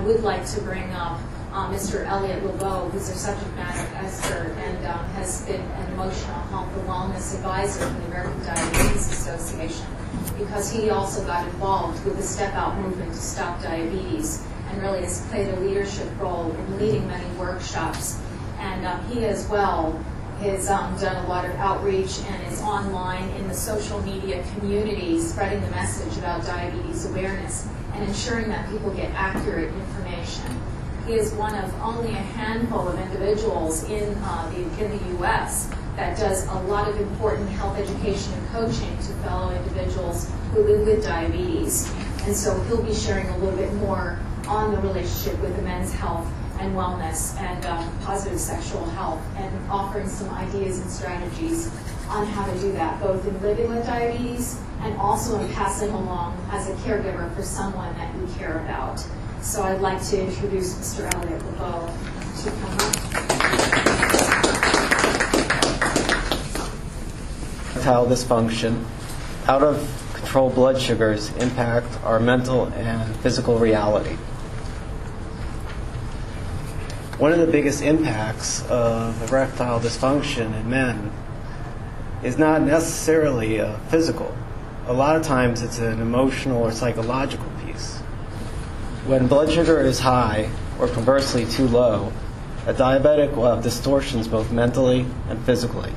would like to bring up Mr. Eliot LeBow, who's a subject matter expert and has been an emotional health and wellness advisor for the American Diabetes Association, because he also got involved with the Step Out movement to stop diabetes and really has played a leadership role in leading many workshops. And he as well has done a lot of outreach and is online in the social media community spreading the message about diabetes awareness and ensuring that people get accurate information. He is one of only a handful of individuals in the U.S. that does a lot of important health education and coaching to fellow individuals who live with diabetes. And so he'll be sharing a little bit more on the relationship with the men's health and wellness and positive sexual health, and offering some ideas and strategies on how to do that, both in living with diabetes and also in passing along as a caregiver for someone that you care about. So I'd like to introduce Mr. Eliot LeBow to come up. Erectile dysfunction, out of control blood sugars impact our mental and physical reality. One of the biggest impacts of erectile dysfunction in men is not necessarily physical. A lot of times it's an emotional or psychological piece. When blood sugar is high, or conversely too low, a diabetic will have distortions both mentally and physically.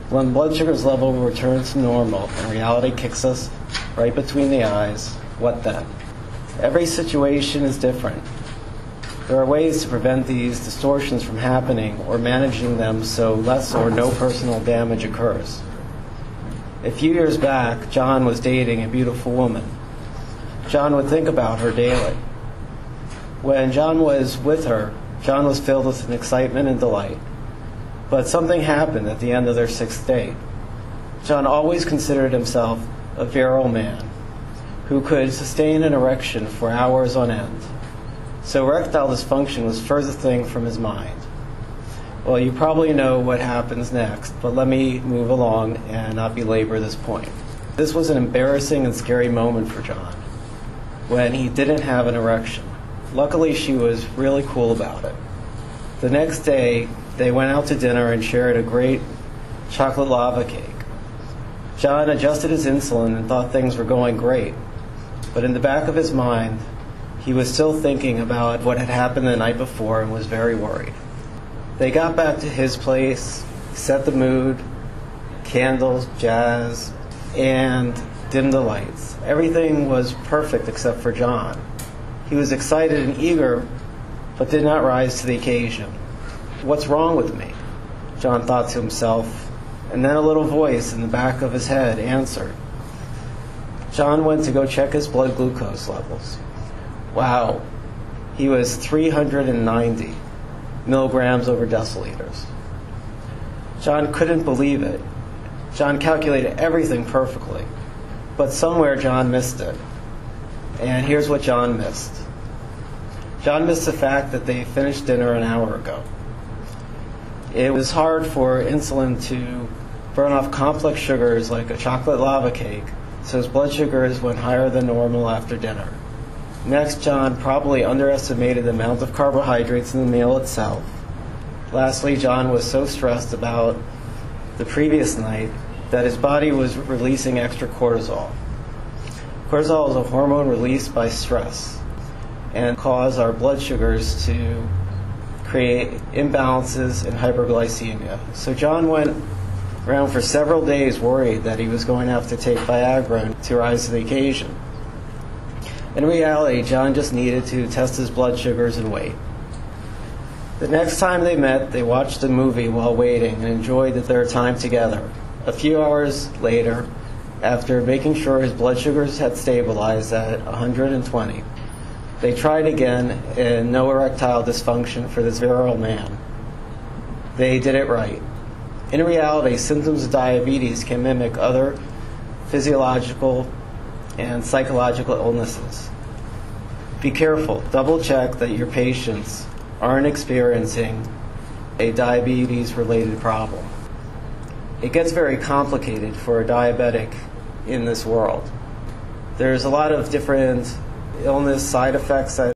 When blood sugar's level returns to normal and reality kicks us right between the eyes, what then? Every situation is different. There are ways to prevent these distortions from happening or managing them so less or no personal damage occurs. A few years back, John was dating a beautiful woman. John would think about her daily. When John was with her, John was filled with an excitement and delight. But something happened at the end of their 6th date. John always considered himself a virile man who could sustain an erection for hours on end. So erectile dysfunction was furthest thing from his mind. Well, you probably know what happens next, but let me move along and not belabor this point. This was an embarrassing and scary moment for John when he didn't have an erection. Luckily, she was really cool about it. The next day, they went out to dinner and shared a great chocolate lava cake. John adjusted his insulin and thought things were going great, but in the back of his mind, he was still thinking about what had happened the night before and was very worried. They got back to his place, set the mood, candles, jazz, and dimmed the lights. Everything was perfect except for John. He was excited and eager, but did not rise to the occasion. What's wrong with me? John thought to himself, and then a little voice in the back of his head answered. John went to go check his blood glucose levels. Wow, he was 390 milligrams over deciliters. John couldn't believe it. John calculated everything perfectly, but somewhere John missed it. And here's what John missed. John missed the fact that they finished dinner an hour ago. It was hard for insulin to burn off complex sugars like a chocolate lava cake, so his blood sugars went higher than normal after dinner. Next, John probably underestimated the amount of carbohydrates in the meal itself. Lastly, John was so stressed about the previous night that his body was releasing extra cortisol. Cortisol is a hormone released by stress and cause our blood sugars to create imbalances and hyperglycemia. So John went around for several days worried that he was going to have to take Viagra to rise to the occasion. In reality, John just needed to test his blood sugars and wait. The next time they met, they watched a movie while waiting and enjoyed their time together. A few hours later, after making sure his blood sugars had stabilized at 120, they tried again, and no erectile dysfunction for this virile man. They did it right. In reality, symptoms of diabetes can mimic other physiological and psychological illnesses. Be careful. Double check that your patients aren't experiencing a diabetes-related problem. It gets very complicated for a diabetic in this world. There's a lot of different illness side effects that